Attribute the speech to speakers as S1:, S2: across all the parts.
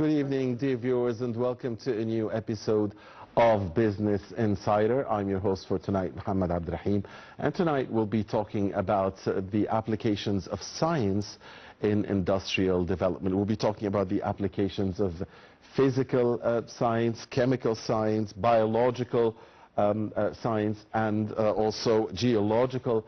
S1: Good evening, dear viewers, and welcome to a new episode of Business Insider. I'm your host for tonight, Mohammed Abdirahim, and tonight we'll be talking about the applications of science in industrial development. We'll be talking about the applications of physical science, chemical science, biological science, and also geological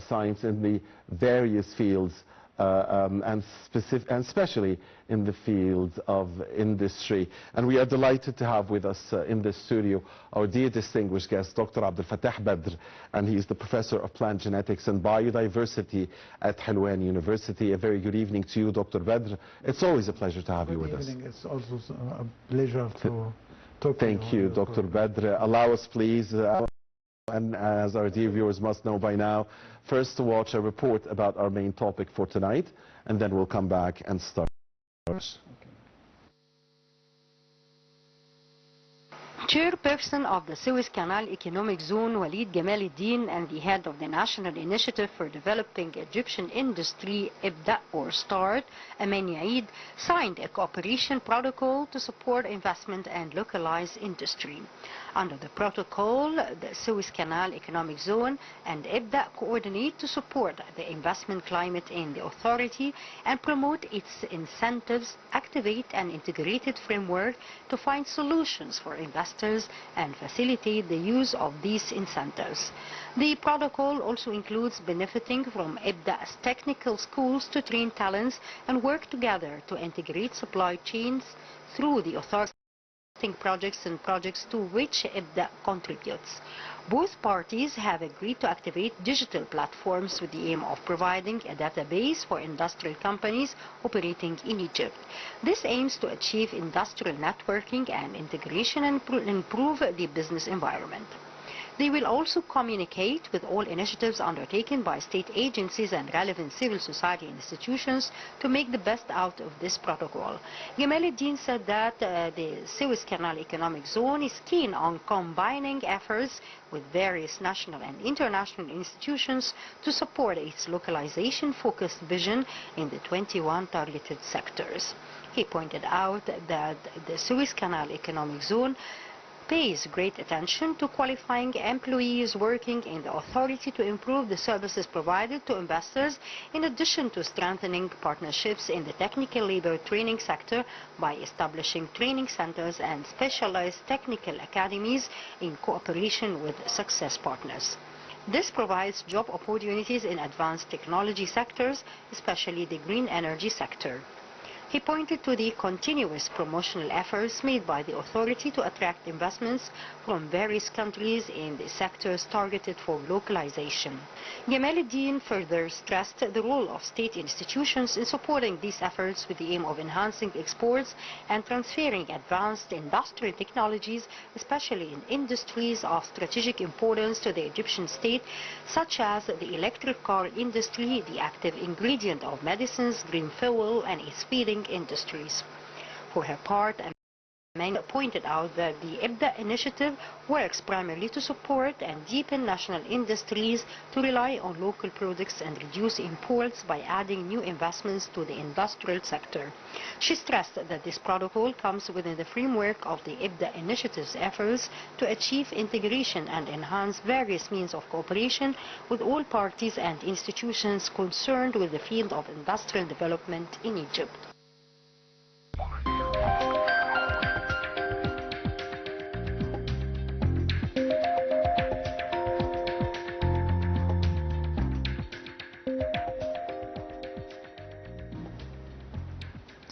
S1: science in the various fields, and especially in the fields of industry. And we are delighted to have with us in this studio our dear distinguished guest, Dr. Abdel Fattah Badr, and he's the Professor of Plant Genetics and Biodiversity at Helwan University. A very good evening to you, Dr. Badr. It's always a pleasure to have you with us.
S2: Good evening. It's also a pleasure to talk to you.
S1: Thank you, Dr. Badr. Allow us, please, and as our dear viewers must know by now, first to watch a report about our main topic for tonight, and then we'll come back and start.
S3: Chairperson of the Suez Canal Economic Zone, Walid Jamaluddin, and the head of the National Initiative for Developing Egyptian Industry, IBDA or START, Aman Yaid, signed a cooperation protocol to support investment and localize industry. Under the protocol, the Suez Canal Economic Zone and IBDA coordinate to support the investment climate in the authority and promote its incentives, activate an integrated framework to find solutions for investors and facilitate the use of these incentives. The protocol also includes benefiting from IBDA's technical schools to train talents and work together to integrate supply chains through the authority projects and projects to which IBDA contributes. Both parties have agreed to activate digital platforms with the aim of providing a database for industrial companies operating in Egypt. This aims to achieve industrial networking and integration and improve the business environment. They will also communicate with all initiatives undertaken by state agencies and relevant civil society institutions to make the best out of this protocol. Jamaluddin said that the Suez Canal Economic Zone is keen on combining efforts with various national and international institutions to support its localization-focused vision in the 21 targeted sectors. He pointed out that the Suez Canal Economic Zone pays great attention to qualifying employees working in the authority to improve the services provided to investors, in addition to strengthening partnerships in the technical labor training sector by establishing training centers and specialized technical academies in cooperation with success partners. This provides job opportunities in advanced technology sectors, especially the green energy sector. He pointed to the continuous promotional efforts made by the authority to attract investments from various countries in the sectors targeted for localization. Jamaluddin further stressed the role of state institutions in supporting these efforts with the aim of enhancing exports and transferring advanced industrial technologies, especially in industries of strategic importance to the Egyptian state, such as the electric car industry, the active ingredient of medicines, green fuel, and its feeding industries. For her part, Aman pointed out that the IBDA initiative works primarily to support and deepen national industries to rely on local products and reduce imports by adding new investments to the industrial sector. She stressed that this protocol comes within the framework of the IBDA initiative's efforts to achieve integration and enhance various means of cooperation with all parties and institutions concerned with the field of industrial development in Egypt.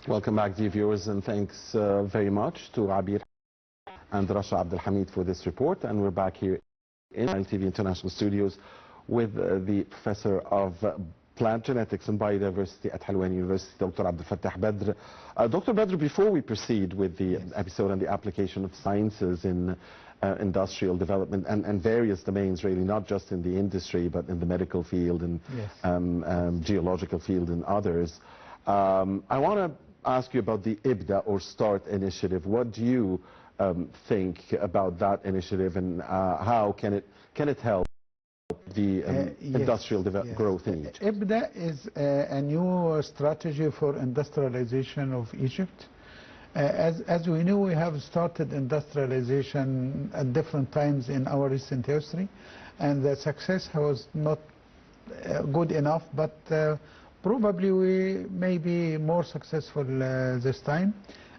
S1: Welcome back, dear viewers, and thanks very much to Abir and Rasha Abdel Hamid for this report. And we're back here in ILTV International Studios with the Professor of Plant Genetics and Biodiversity at Helwan University, Dr. Abdel Fattah Badr. Dr. Badr, before we proceed with the episode on the application of sciences in industrial development and various domains, really, not just in the industry, but in the medical field and geological field and others, I want to ask you about the IBDA or START initiative. What do you think about that initiative, and how can it help the industrial growth in Egypt?
S2: IBDA is a new strategy for industrialization of Egypt. As we know, we have started industrialization at different times in our recent history, and the success was not good enough, but probably we may be more successful this time.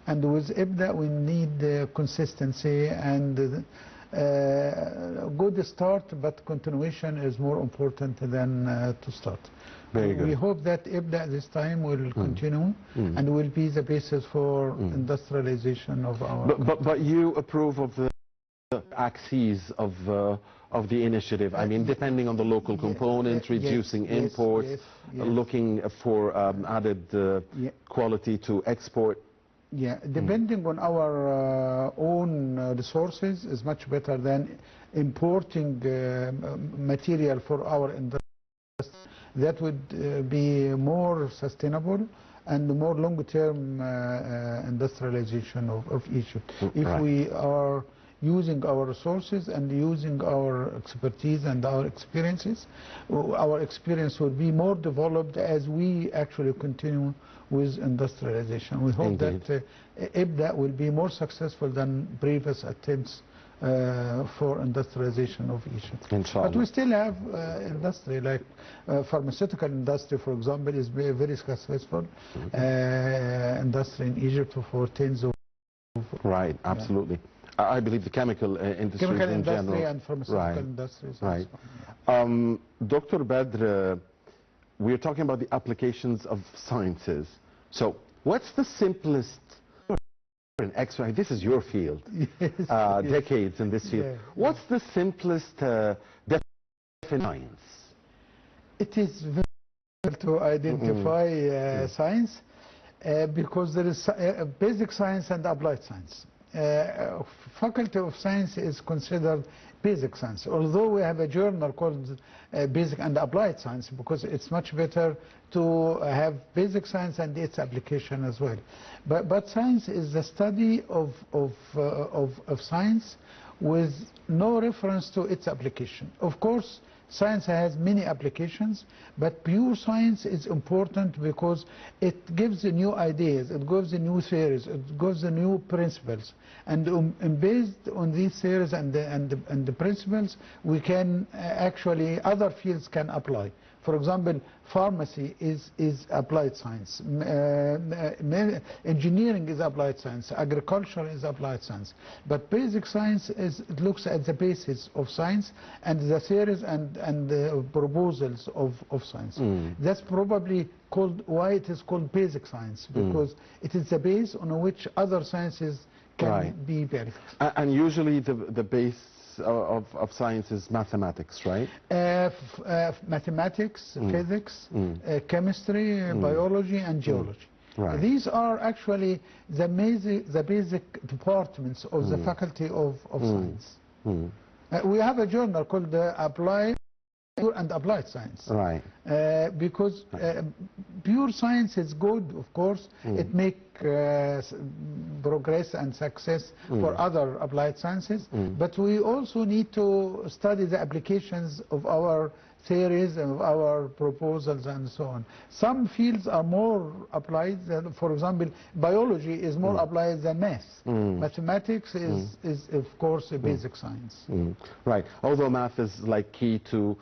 S2: And with IBDA, we need consistency and a good start, but continuation is more important than to start.
S1: Very good.
S2: We hope that IBDA this time will continue and will be the basis for industrialization of our...
S1: But you approve of the axes of the initiative. I mean, depending on the local component, reducing imports, looking for added quality to export.
S2: Yeah, depending on our own resources is much better than importing material for our industry. That would be more sustainable and more long-term industrialization of Egypt. If we are using our resources and using our expertise and our experiences, our experience will be more developed as we actually continue with industrialization. We hope that IBDA will be more successful than previous attempts for industrialization of Egypt.
S1: Inshallah.
S2: But we still have industry, like pharmaceutical industry, for example, is very successful industry in Egypt for tens of...
S1: Right, absolutely. I believe the chemical industry
S2: Chemical
S1: in
S2: industry
S1: general.
S2: and pharmaceutical industries.
S1: Right. Dr. Badr, we're talking about the applications of sciences. So what's the simplest, an X-ray, this is your field, decades in this field. What's the simplest definition of science?
S2: It is very difficult to identify science because there is basic science and applied science. Faculty of Science is considered basic science, although we have a journal called Basic and Applied Science, because it's much better to have basic science and its application as well. But science is the study of science with no reference to its application. Of course, science has many applications, but pure science is important because it gives new ideas, it gives new theories, it gives new principles. And based on these theories and the principles, we can actually, other fields can apply. For example, pharmacy is applied science, engineering is applied science, agriculture is applied science. But basic science it looks at the basis of science and the theories and the proposals of science. That's probably why it is called basic science, because it is the base on which other sciences can be verified.
S1: And usually the base of science is mathematics, right? Mathematics, physics, chemistry, biology, and geology. Right. These are actually the basic departments of the Faculty of Science. We have a journal called Applied and Applied Science. Right. Because pure science is good, of course. It makes progress and success for other applied sciences. But we also need to study the applications of our theories and of our proposals and so on. Some fields are more applied. For example, biology is more applied than math. Mathematics is of course a basic science. Right. Although math is like key to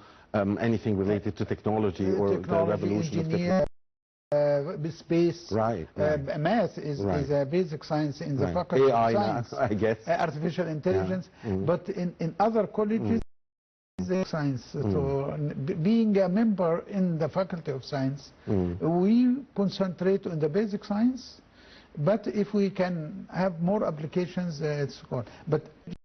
S1: anything related to technology or the revolution of technology. Space. Right. Math is a basic science in the Faculty of Science. AI, I guess. Artificial intelligence. But in other colleges, science. So being a member in the Faculty of Science, we concentrate on the basic science. But if we can have more applications, it's good. But it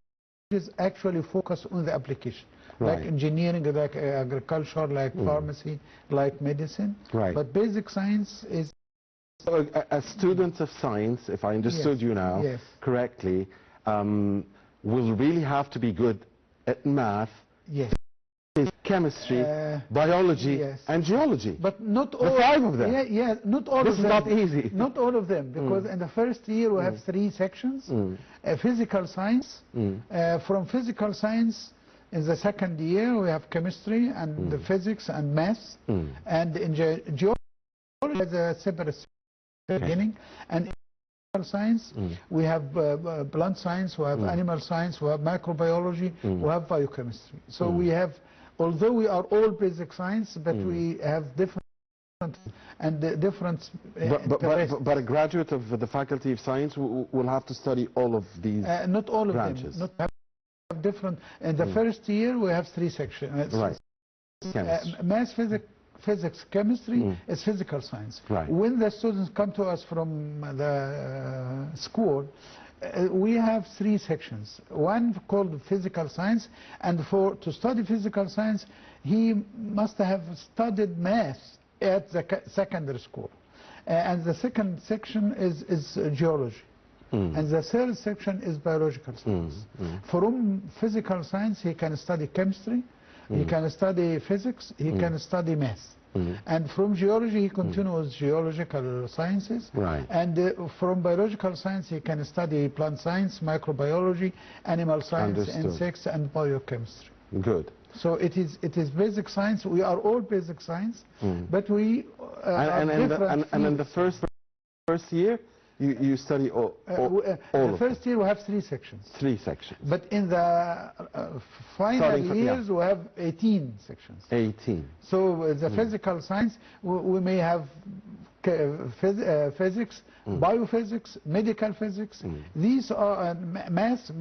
S1: is actually focused on the application. Like engineering, like agriculture, like pharmacy, like medicine. Right. But basic science is... So as students of science, if I understood you now correctly, will really have to be good at math, chemistry, biology, and geology. But not all... The 5 of them. Not all of them. This is not easy. Not all of them, because in the first year we have 3 sections. Physical science. From physical science, in the second year, we have chemistry and physics and math. And in geology, there's a separate beginning. And
S2: science, we have plant science, we have animal science, we have microbiology, we have biochemistry. So we have, although we are all basic science, but we have different interests.
S1: But a graduate of the Faculty of Science will have to study all of these
S2: not all of
S1: branches.
S2: them. Not have different. In the first year, we have 3 sections.
S1: Right.
S2: Math, physics, chemistry is physical science.
S1: Right.
S2: When the students come to us from the school, we have 3 sections. One called physical science, and to study physical science, he must have studied math at the secondary school. And the second section is geology. And the third section is biological science. From physical science, he can study chemistry, he can study physics, he can study math. And from geology, he continues geological sciences.
S1: Right.
S2: And from biological science, he can study plant science, microbiology, animal science,
S1: Understood.
S2: insects, and biochemistry.
S1: Good.
S2: So it is basic science. We are all basic science, but we are different.
S1: And in the first year, you study all
S2: the first year we have 3 sections.
S1: 3 sections.
S2: But in the final years we have 18 sections.
S1: 18.
S2: So the physical science, we may have physics, biophysics, medical physics. These are math,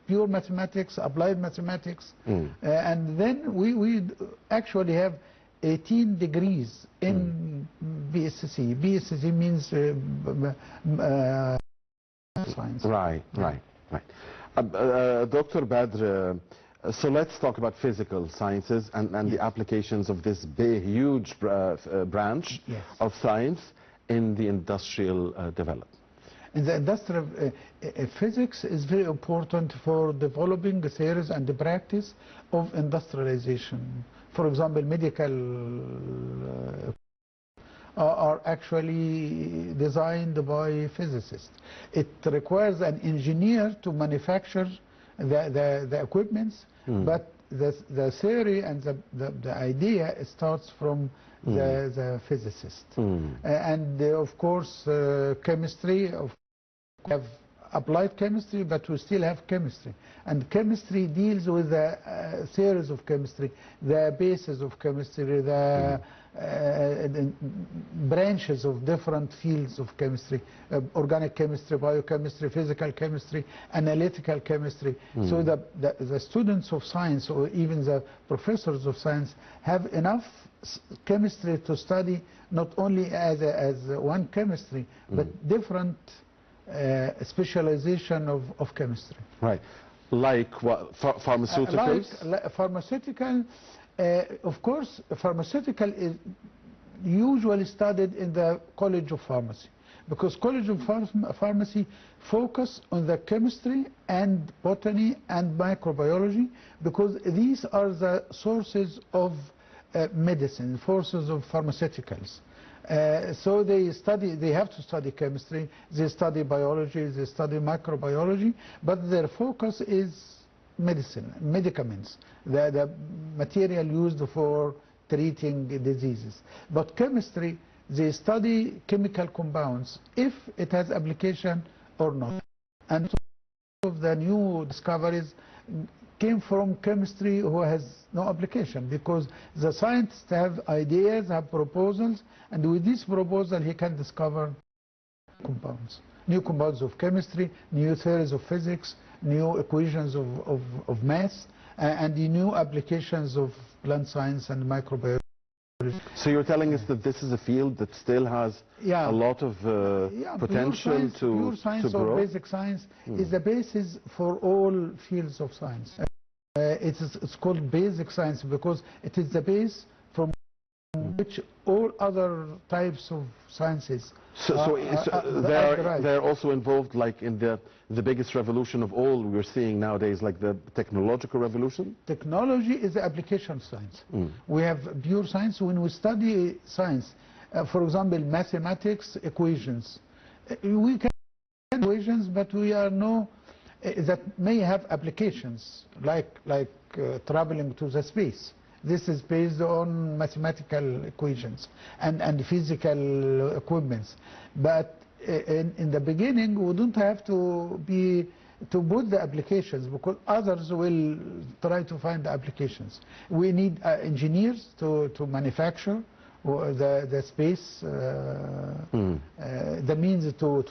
S2: pure mathematics, applied mathematics. And then we actually have 18 degrees in BSc. BSc means science.
S1: Right. Dr. Badr, so let's talk about physical sciences and the applications of this big, huge branch of science in the industrial development.
S2: In the industrial physics is very important for developing the theories and the practice of industrialization. For example, medical are actually designed by physicists. It requires an engineer to manufacture the equipments, but the theory and the idea starts from the physicist. And of course, chemistry, have applied chemistry, but we still have chemistry. And chemistry deals with the theories of chemistry, the basis of chemistry, the branches of different fields of chemistry, organic chemistry, biochemistry, physical chemistry, analytical chemistry. So the students of science, or even the professors of science, have enough chemistry to study, not only as one chemistry, but different specialization of chemistry.
S1: Right. Like what? Pharmaceuticals?
S2: Like pharmaceutical, of course, pharmaceutical is usually studied in the College of Pharmacy, because College of Pharmacy focus on the chemistry and botany and microbiology, because these are the sources of medicine, sources of pharmaceuticals. So they have to study chemistry, they study biology, they study microbiology, but their focus is medicine, medicaments, the material used for treating diseases. But chemistry, they study chemical compounds, if it has application or not. And some of the new discoveries came from chemistry who has no application, because the scientists have ideas, have proposals, and with this proposal he can discover compounds, new compounds of chemistry, new theories of physics, new equations of math, and the new applications of plant science and microbiology.
S1: So you're telling us that this is a field that still has a lot of potential
S2: pure science
S1: to grow?
S2: Or basic science is the basis for all fields of science. It's called basic science because it is the base from which all other types of sciences
S1: they're also involved, like in the biggest revolution of all we're seeing nowadays, like the technological revolution? Technology
S2: is the application science. We have pure science. When we study science, for example, mathematics, equations, we can equations, but we are that may have applications like traveling to the space. This is based on mathematical equations and physical equipments. But in the beginning, we don't have to put the applications, because others will try to find the applications. We need engineers to manufacture the space, the means to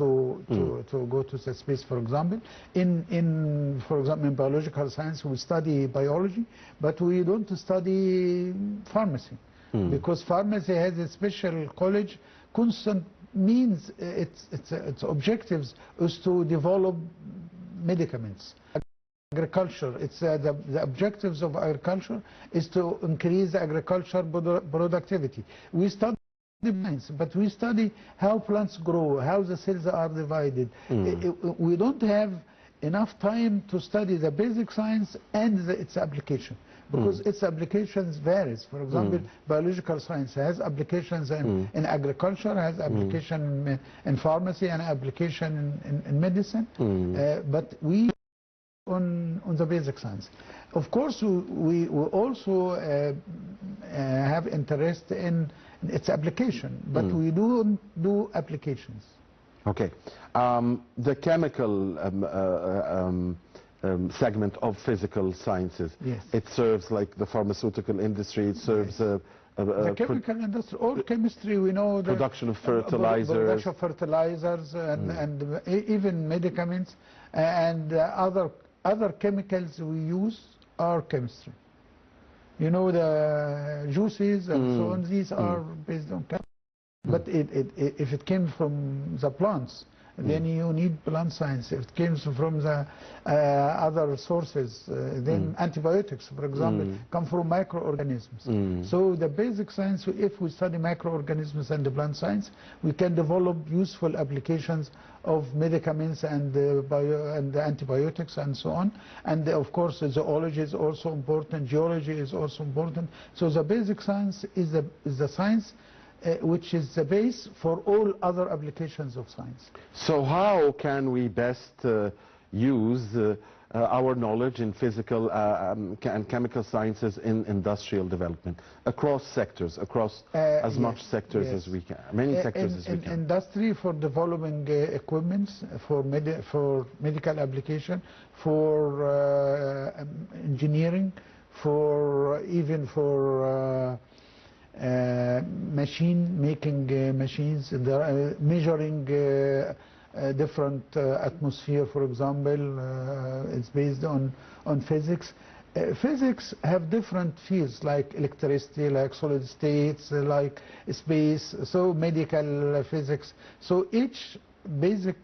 S2: go to the space. For example, in biological science, we study biology, but we don't study pharmacy, because pharmacy has a special college. Constant means its objectives is to develop medicaments. Agriculture, the objectives of agriculture is to increase agriculture productivity. We study plants, but we study how plants grow, how the cells are divided. We don't have enough time to study the basic science and its application, because its applications varies. For example, biological science has applications in agriculture, has application in pharmacy, and application in medicine, but we on the basic science. Of course, we also have interest in its application, but we don't do applications.
S1: Okay. The chemical segment of physical sciences,
S2: yes,
S1: it serves like the pharmaceutical industry, it serves
S2: yes, the chemical industry, all chemistry, we know the
S1: production of fertilizers,
S2: production of fertilizers, and even medicaments, and other chemicals we use are chemistry. You know, the juices and so on, these are based on chemistry. But if it came from the plants, then you need plant science. If it comes from the other sources, then antibiotics, for example, come from microorganisms. So the basic science, if we study microorganisms and the plant science, we can develop useful applications of medicaments and antibiotics and so on. And of course, zoology is also important, geology is also important. So the basic science is the science which is the base for all other applications of science.
S1: So how can we best use our knowledge in physical and chemical sciences in industrial development across sectors, across as much sectors as we can, many sectors as we can?
S2: In industry, for developing equipments, for medical application, for engineering, even for making machines, measuring different atmosphere, for example, it's based on physics. Physics have different fields like electricity, like solid states, like space, so medical physics. So each basic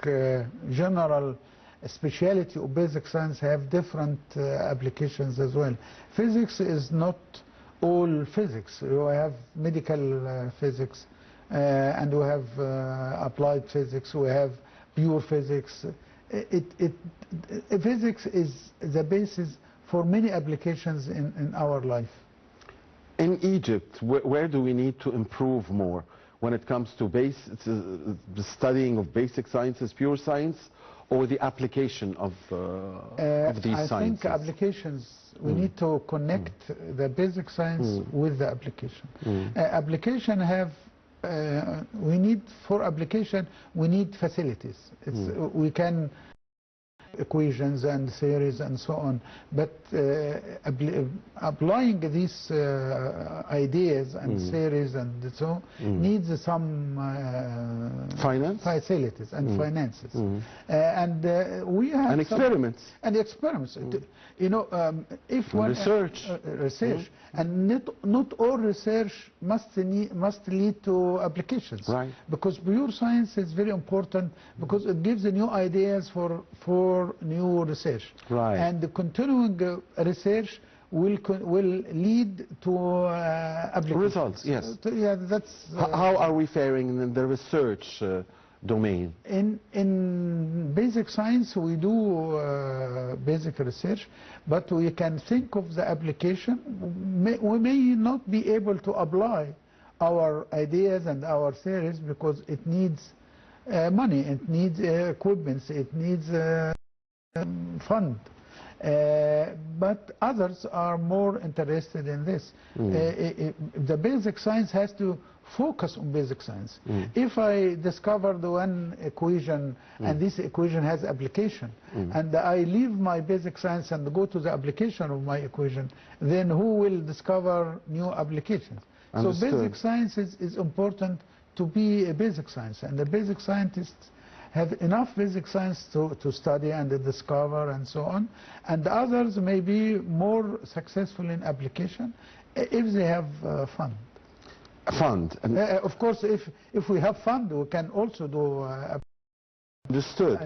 S2: general speciality of basic science have different applications as well. Physics is not all physics. We have medical physics, and we have applied physics, we have pure physics. Physics is the basis for many applications in our life.
S1: In Egypt, where do we need to improve more when it comes to the studying of basic sciences, pure science, or the application of these sciences?
S2: I think applications, we need to connect the basic science with the application. Application have, for application, we need facilities. We can equations and theories and so on, but applying these ideas and theories and so needs some facilities and finances, and we have
S1: and experiments
S2: You know, if one
S1: research,
S2: and not all research must lead to applications,
S1: right?
S2: Because pure science is very important, because it gives new ideas for new research,
S1: right?
S2: And the continuing research will lead to applications.
S1: Results, yes.
S2: Yeah, that's
S1: how are we faring in the research domain?
S2: In basic science, we do basic research, but we can think of the application. We may not be able to apply our ideas and our theories because it needs money, it needs equipment, it needs fund. But others are more interested in this. The basic science has to focus on basic science. If I discovered one equation and this equation has application, and I leave my basic science and go to the application of my equation, then who will discover new applications?
S1: Understood.
S2: So basic science is important to be a basic science, and the basic scientists have enough basic science to study and to discover and so on, and the others may be more successful in application if they have fund.
S1: Fund. And
S2: Of course, if we have fund, we can also do.
S1: understood.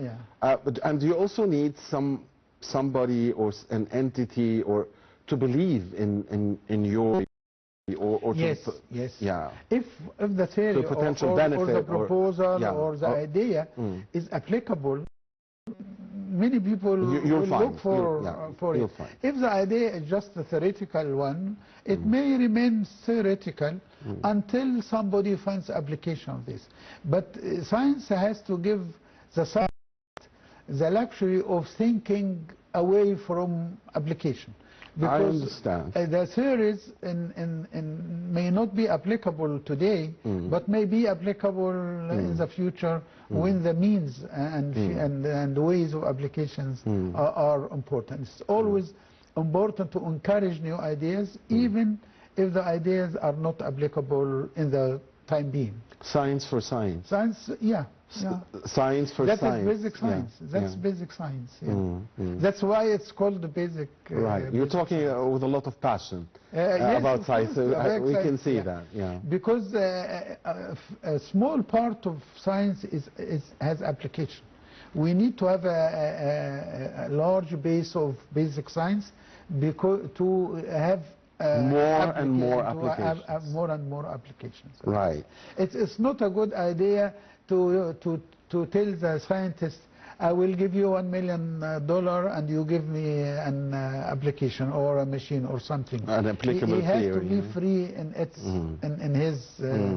S1: And you also need somebody or an entity or to believe in your or
S2: Yes,
S1: to,
S2: yes.
S1: Yeah.
S2: If the theory
S1: So potential
S2: or the
S1: benefit
S2: proposal
S1: yeah.
S2: or the idea is applicable, many people
S1: you'll
S2: will
S1: find.
S2: look for
S1: You'll
S2: it.
S1: find.
S2: If the idea is just a theoretical one, it may remain theoretical until somebody finds application of this. But science has to give the scientist the luxury of thinking away from application.
S1: I
S2: Because
S1: understand.
S2: the theories may not be applicable today, but may be applicable in the future when the means and ways of applications are important. It's always important to encourage new ideas, even if the ideas are not applicable in the time being.
S1: Science for science.
S2: Science, yeah. Yeah.
S1: Science for
S2: That
S1: science.
S2: is basic science.
S1: Yeah.
S2: That's
S1: Yeah.
S2: basic science. Yeah. That's why it's called the basic.
S1: Right. You're
S2: basic
S1: talking with a lot of passion
S2: yes,
S1: about
S2: of
S1: science.
S2: course, about
S1: We can
S2: science,
S1: see
S2: yeah.
S1: that. Yeah.
S2: Because a small part of science has application. We need to have a large base of basic science because to have
S1: more and more
S2: to have
S1: applications.
S2: more and more applications.
S1: Right.
S2: It's not a good idea to tell the scientists, I will give you $1 million and you give me an application or a machine or something.
S1: An applicable
S2: he has
S1: theory.
S2: to be free in its in his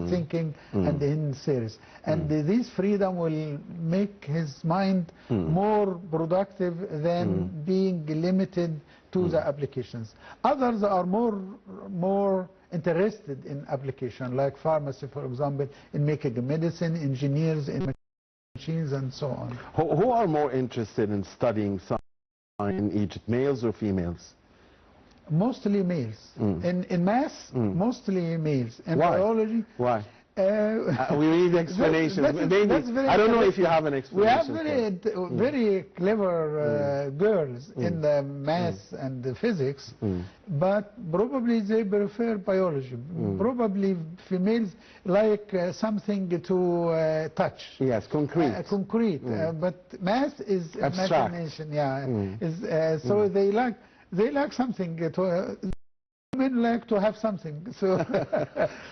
S2: thinking and in theories. And this freedom will make his mind more productive than being limited to the applications. Others are more interested in application, like pharmacy, for example, in making a medicine, engineers in machines, and so on.
S1: Who are more interested in studying science in Egypt, males or females?
S2: Mostly males. In maths, mostly males. In
S1: Why?
S2: biology,
S1: Why? We need explanations. Maybe I don't know if you have an explanation.
S2: We have very clever girls in the maths and the physics, but probably they prefer biology. Probably females like something to touch.
S1: Yes, concrete.
S2: Concrete. But math is
S1: Abstract.
S2: imagination. Yeah. So they like something to. Women like to have something, so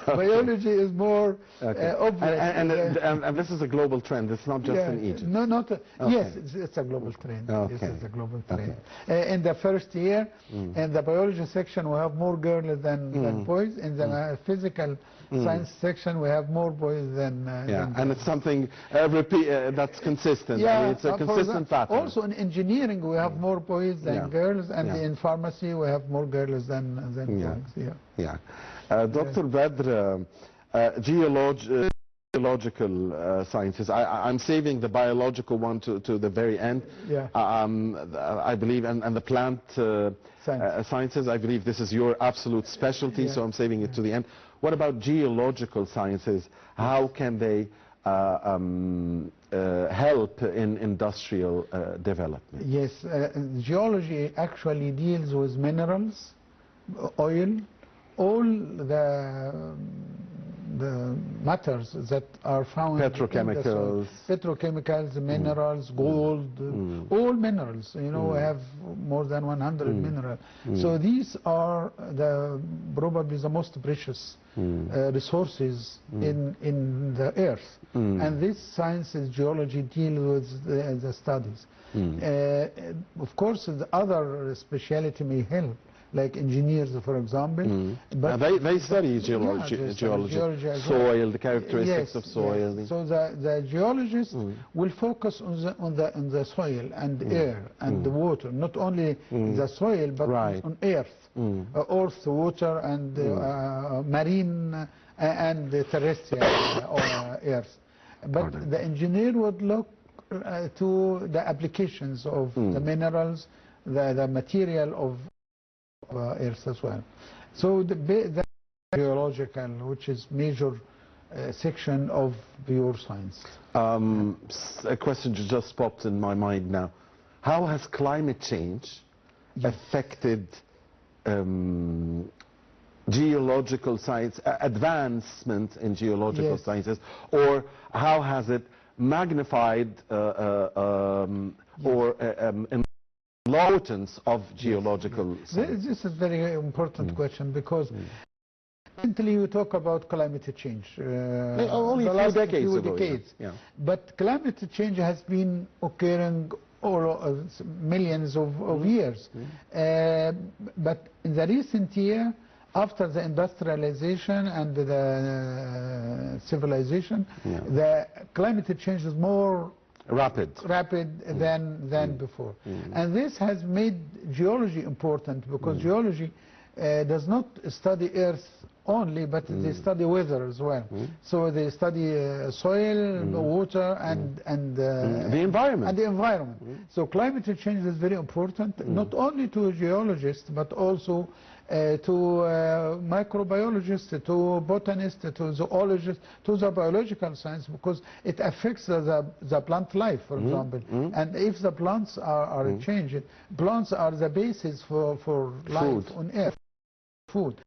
S2: biology is more obvious.
S1: And this is a global trend. It's not just in Egypt.
S2: No, not. Yes, it's a global trend.
S1: Okay.
S2: Yes, it's a global trend. In the first year, in the biology section, we have more girls than boys. In the physical science section, we have more boys than girls.
S1: And it's something that's consistent.
S2: Yeah,
S1: I mean, it's a consistent pattern.
S2: Also in engineering, we have more boys than girls, and in pharmacy, we have more girls than boys.
S1: Yeah. Dr. Badr, geological sciences. I'm saving the biological one to the very end.
S2: Yeah.
S1: I believe, and the plant sciences, I believe this is your absolute specialty, so I'm saving it to the end. What about geological sciences? How can they help in industrial development?
S2: Yes, geology actually deals with minerals, oil, all the matters that are found
S1: Petrochemicals.
S2: Petrochemicals, minerals, gold, all minerals. You know, we have more than 100 minerals. So these are probably the most precious resources in the earth. And this science, geology, deals with the studies. Of course, the other speciality may help, like engineers, for example.
S1: But they study geology,
S2: as well.
S1: soil, the characteristics
S2: Yes,
S1: of soil.
S2: yes. So the geologists will focus on the soil and air and the water, not only the soil but on earth, earth, water, and marine and terrestrial earth. But the engineer would look to the applications of the minerals, the material of earth as well. So the geological, which is major section of pure science.
S1: A question just popped in my mind now. How has climate change affected geological science, advancement in geological sciences, or how has it magnified importance of geological science?
S2: This is a very important question, because recently we talk about climate change.
S1: Only a few decades ago. Yeah.
S2: But climate change has been occurring all millions of years. But in the recent year, after the industrialization and the civilization, the climate change is more rapid than before. And this has made geology important, because geology does not study Earth only, but they study weather as well. So they study soil, water, and
S1: the environment.
S2: So climate change is very important, not only to geologists, but also to microbiologists, to botanists, to zoologists, to the biological science, because it affects the plant life, for example. And if the plants are changed, plants are the basis for life on Earth, food.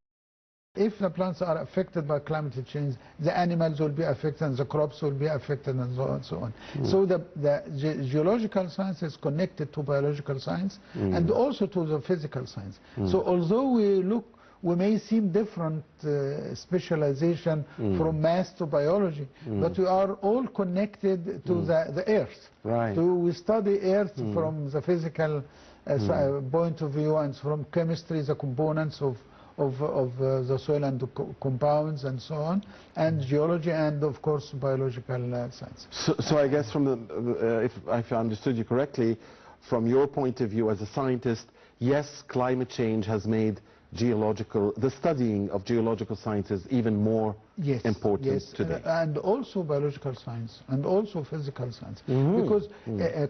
S2: If the plants are affected by climate change, the animals will be affected, and the crops will be affected, and so on and so on. So the geological science is connected to biological science and also to the physical science. So although we may seem different specialization from math to biology, but we are all connected to the Earth.
S1: Right.
S2: So we study Earth from the physical point of view, and from chemistry, the components of the soil and the compounds and so on, and geology, and of course biological science.
S1: So I guess from if I understood you correctly, from your point of view as a scientist, yes, climate change has made the studying of geological sciences even more important today.
S2: And also biological science, and also physical science. Because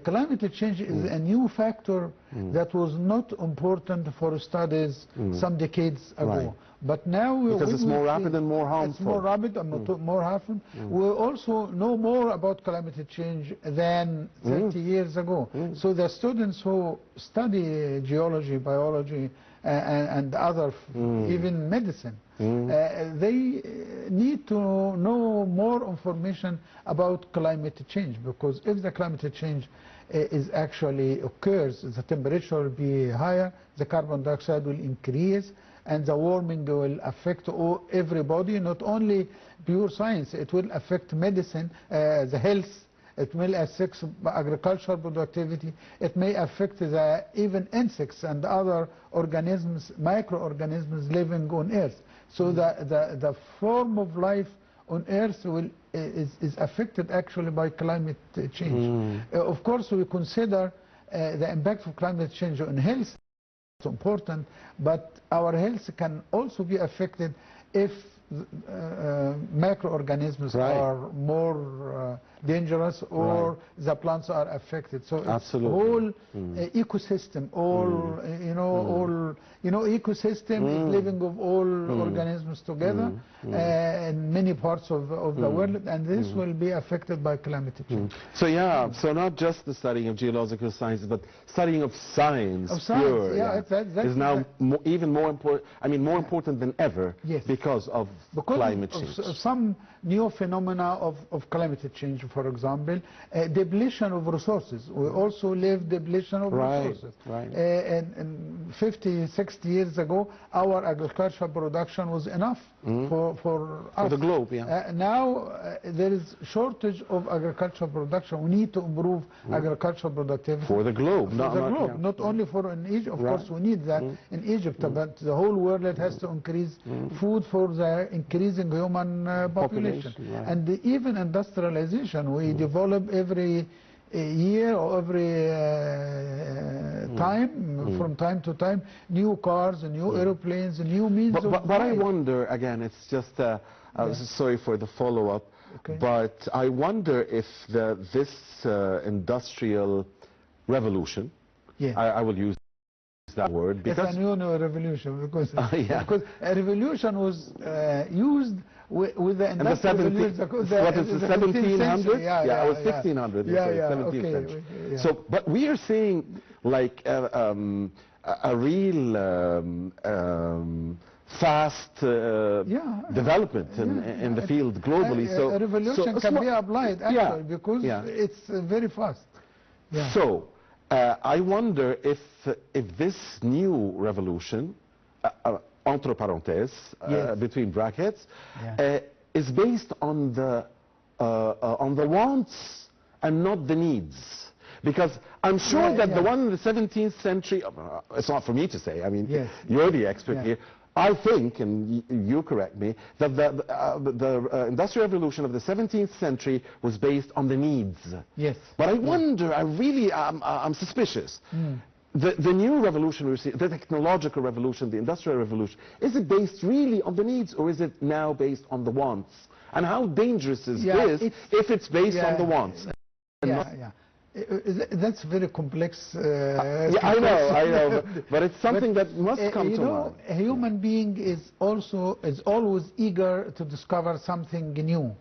S2: climate change is a new factor that was not important for studies some decades ago. But now
S1: because it's more rapid and more harmful.
S2: It's more rapid and more harmful. We also know more about climate change than 30 years ago. So the students who study geology, biology, and other, even medicine, they need to know more information about climate change, because if the climate change is actually occurs, the temperature will be higher, the carbon dioxide will increase, and the warming will affect everybody, not only pure science. It will affect medicine, the health. It will affect agricultural productivity. It may affect even insects and other organisms, microorganisms living on Earth. So the form of life on Earth is affected actually by climate change. Of course, we consider the impact of climate change on health. It's important, but our health can also be affected if microorganisms are more dangerous, or the plants are affected. So it's whole ecosystem, ecosystem is living of all organisms together in many parts of the world, and this will be affected by climate change.
S1: So so not just the studying of geological sciences, but studying of science, is now even more important. I mean, more important than ever, because of climate change.
S2: Some new phenomena of climate change. for example, depletion of resources. We also live depletion of resources.
S1: Right.
S2: And 50, 60 years ago, our agricultural production was enough for us.
S1: For the globe, yeah.
S2: Now there is shortage of agricultural production. We need to improve agricultural productivity.
S1: For the globe,
S2: Not only for in Egypt. Of course, we need that in Egypt, but the whole world has to increase food for the increasing human population.
S1: Right.
S2: And even industrialization, we develop every year or every time, from time to time, new cars, new airplanes, new means of
S1: But I wonder, again, it's just, sorry for the follow-up, but I wonder if this industrial revolution, I will use that word, because
S2: it's a new revolution, because,
S1: yeah.
S2: because a revolution was used with the industrial revolution.
S1: What is the 1700s?
S2: Yeah,
S1: it was 1600s.
S2: Yeah,
S1: 17th century. So, but we are seeing like a real fast development in the field globally. So
S2: a revolution can be applied actually because it's very fast.
S1: So I wonder if this new revolution, entre parenthèses, between brackets, is based on the wants and not the needs. Because I'm sure that the one in the 17th century, it's not for me to say, I mean, you're the expert here. I think, and you correct me, that the Industrial Revolution of the 17th century was based on the needs.
S2: Yes.
S1: But I wonder, I'm suspicious. The new revolution we see, the technological revolution, the industrial revolution, is it based really on the needs, or is it now based on the wants? And how dangerous is this if it's based on the wants?
S2: That's very complex.
S1: I know, but it's something that must come to mind.
S2: A human being is always eager to discover something new,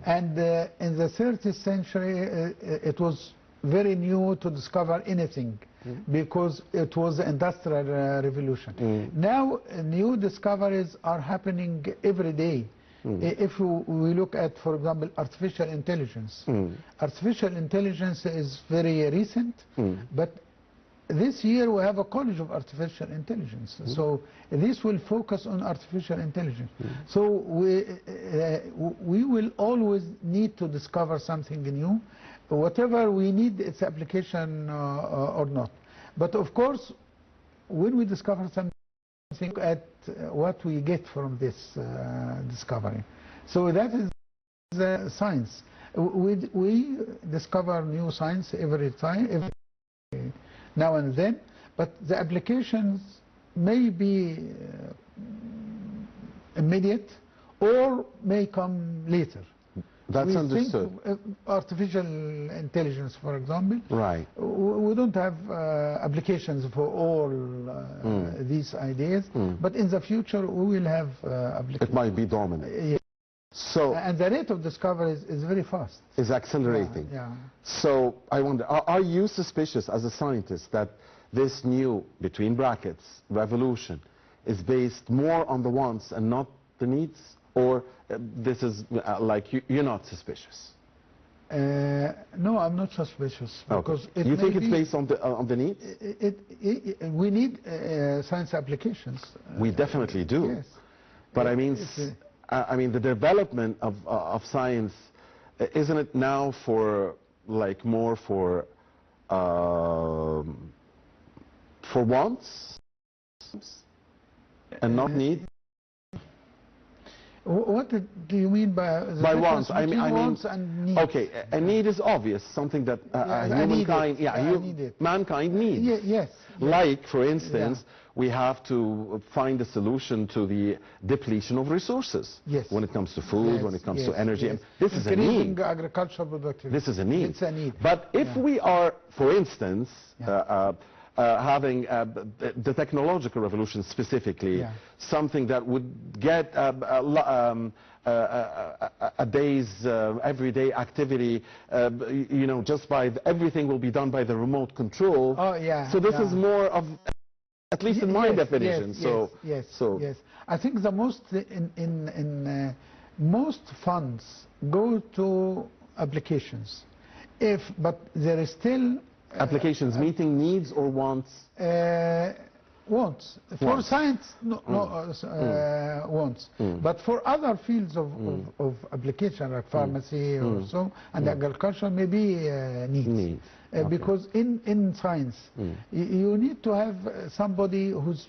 S2: and in the 30th century, it was very new to discover anything because it was the industrial revolution. Now, new discoveries are happening every day. If we look at, for example, artificial intelligence. Artificial intelligence is very recent, but this year we have a College of Artificial Intelligence. So this will focus on artificial intelligence. So we will always need to discover something new, whatever we need its application or not. But of course, when we discover something, think at what we get from this discovery. So that is science. We discover new science every time, now and then, but the applications may be immediate or may come later.
S1: That's understood.
S2: Think artificial intelligence, for example.
S1: Right.
S2: We don't have applications for all these ideas, but in the future we will have applications.
S1: It might be dominant. So,
S2: and the rate of discovery is very fast.
S1: Is accelerating. So I wonder, are you suspicious as a scientist that this new, between brackets, revolution is based more on the wants and not the needs? Or this is like you're not suspicious?
S2: No, I'm not suspicious. Because
S1: you think it's based on the needs?
S2: We need science applications.
S1: We definitely do.
S2: Yes.
S1: But I mean, the development of science, isn't it now for like more for wants and not needs?
S2: What do you mean by
S1: wants? I mean,
S2: wants and needs?
S1: Okay, a need is obvious, something that mankind needs.
S2: Yes.
S1: Like, for instance, we have to find a solution to the depletion of resources.
S2: Yes.
S1: When it comes to food, when it comes to energy. This is a need.
S2: Agricultural productivity.
S1: This is a need.
S2: It's a need.
S1: But if we are, for instance, having the technological revolution specifically, something that would get a day's everyday activity, just by everything will be done by the remote control. So this is more of, at least in my definition.
S2: Yes. I think the most most funds go to applications. But there is still
S1: Applications meeting needs or wants?
S2: wants. For
S1: Wants.
S2: science, wants. But for other fields of application, like pharmacy or so, and agriculture, maybe needs.
S1: Needs. Okay.
S2: Because in science, you need to have somebody whose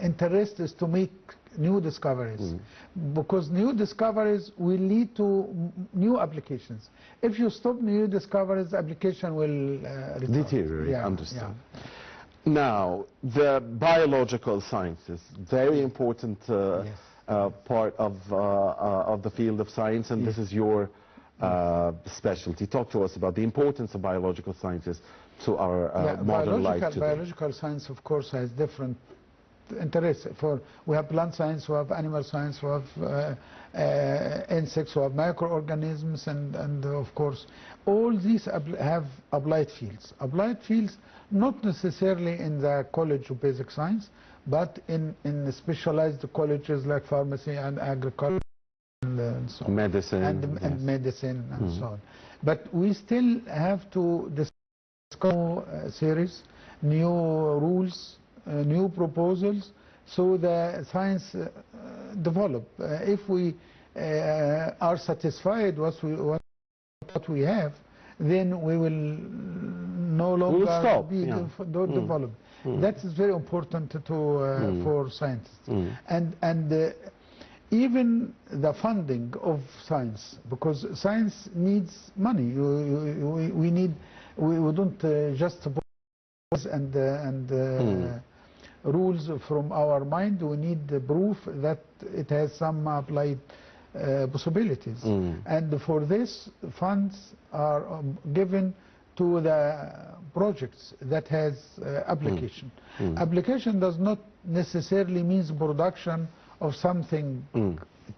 S2: interest is to make new discoveries, because new discoveries will lead to new applications. If you stop new discoveries, the application will
S1: Deteriorate.
S2: Yeah,
S1: Understand.
S2: yeah.
S1: Now, the biological sciences, very important part of the field of science, and this is your specialty. Talk to us about the importance of biological sciences to our modern life today.
S2: Biological science, of course, has different interests. We have plant science, we have animal science, we have insects, we have microorganisms, and of course, all these have applied fields. Applied fields, not necessarily in the College of Basic Science, but in specialized colleges like pharmacy and agriculture and so on.
S1: Medicine.
S2: And medicine and so on. But we still have to discuss new series, new rules, new proposals, so the science develop. If we are satisfied with what we have, then we will no longer be developed. That is very important for scientists. And even the funding of science, because science needs money. We don't just put and rules from our mind. We need the proof that it has some applied possibilities. And for this, funds are given to the projects that has application. Application does not necessarily mean production of something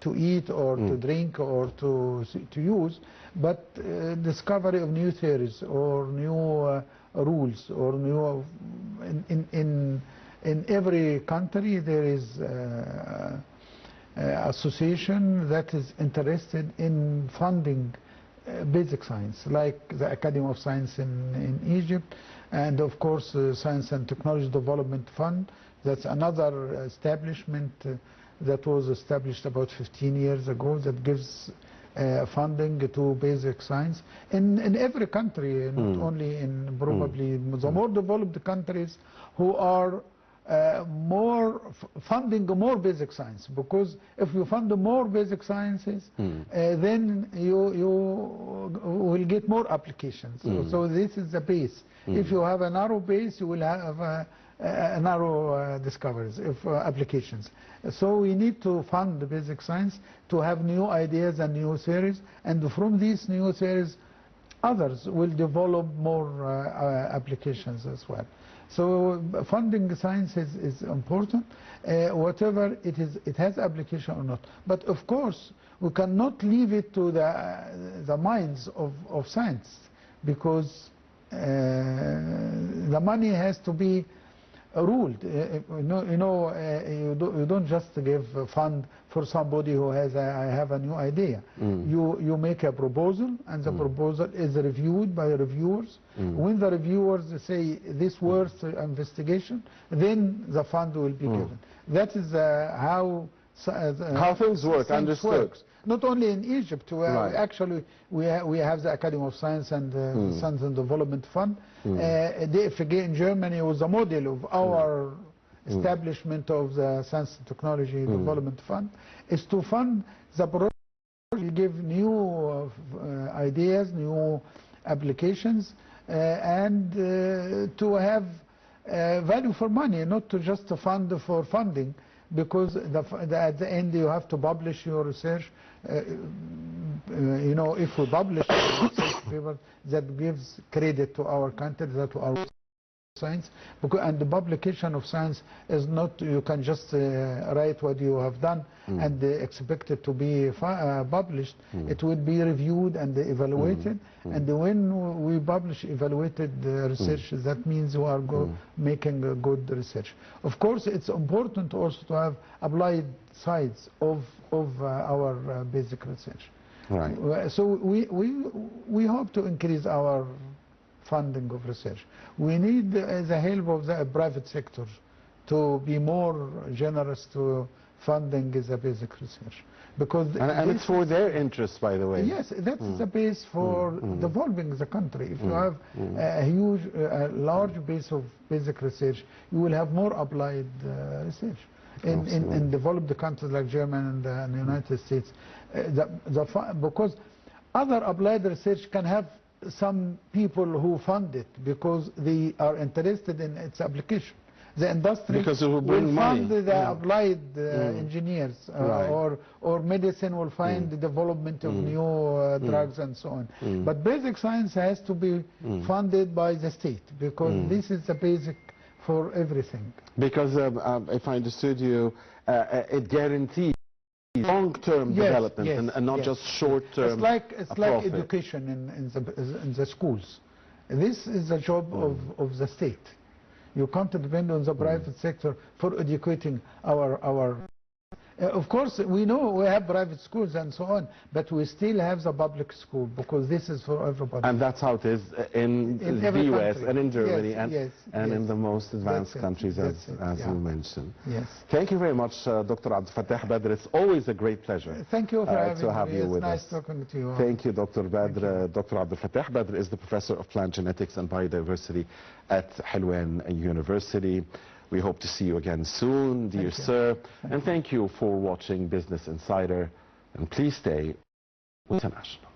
S2: to eat or to drink or to use, but discovery of new theories or new rules or new in every country there is association that is interested in funding basic science, like the Academy of Science in Egypt, and of course Science and Technology Development Fund. That's another establishment that was established about 15 years ago that gives funding to basic science in every country, not only in probably the more developed countries who are funding more basic science, because if you fund more basic sciences, then you will get more applications. So this is the base. If you have a narrow base, you will have narrow discoveries of applications. So we need to fund the basic science to have new ideas and new theories, and from these new theories, others will develop more applications as well. So funding science is important, whatever it is, it has application or not. But of course, we cannot leave it to the minds of science, because the money has to be ruled. You don't just give a fund for somebody who has I have a new idea. You make a proposal, and the proposal is reviewed by reviewers. When the reviewers say this worth investigation, then the fund will be given. That is how
S1: things work. Understood.
S2: Not only in Egypt, actually we have the Academy of Science and the Science and Development Fund. DFG in Germany was a model of our establishment of the Science and Technology Development Fund, is to fund the project, give new ideas, new applications, and to have value for money, not to just fund for funding, because at the end you have to publish your research. If we publish a research paper, that gives credit to our country, to our science, and the publication of science is not, you can just write what you have done and expect it to be published. It will be reviewed and evaluated, and when we publish evaluated research, that means we are making a good research. Of course, it's important also to have applied sides of our basic research.
S1: Right.
S2: So we hope to increase our funding of research. We need the help of the private sector to be more generous to funding the basic research. Because
S1: and it's for their interest, by the way.
S2: Yes, that's the base for developing the country. If you have a huge, large base of basic research, you will have more applied research. In developed countries like Germany and the United States, because other applied research can have some people who fund it because they are interested in its application. The industry
S1: because it will
S2: fund
S1: money.
S2: the applied engineers,
S1: Right.
S2: or medicine will find the development of new drugs and so on. But basic science has to be funded by the state because this is the basic for everything.
S1: Because if I understood you, it guarantees long-term development and not just short-term.
S2: It's like education in the schools. This is the job of the state. You can't depend on the private sector for educating our of course, we know we have private schools and so on, but we still have the public school because this is for everybody.
S1: And that's how it is in the US and in Germany and in the most advanced countries, as you mentioned.
S2: Yes.
S1: Thank you very much, Dr. Abdel Fattah Badr. It's always a great pleasure.
S2: Thank you for having me.
S1: You with
S2: nice
S1: us.
S2: talking to you.
S1: Thank you, Dr. Badr. Dr. Abdel Fattah Badr is the professor of plant genetics and biodiversity at Helwan University. We hope to see you again soon, dear sir. And thank you for watching Business Insider. And please stay international.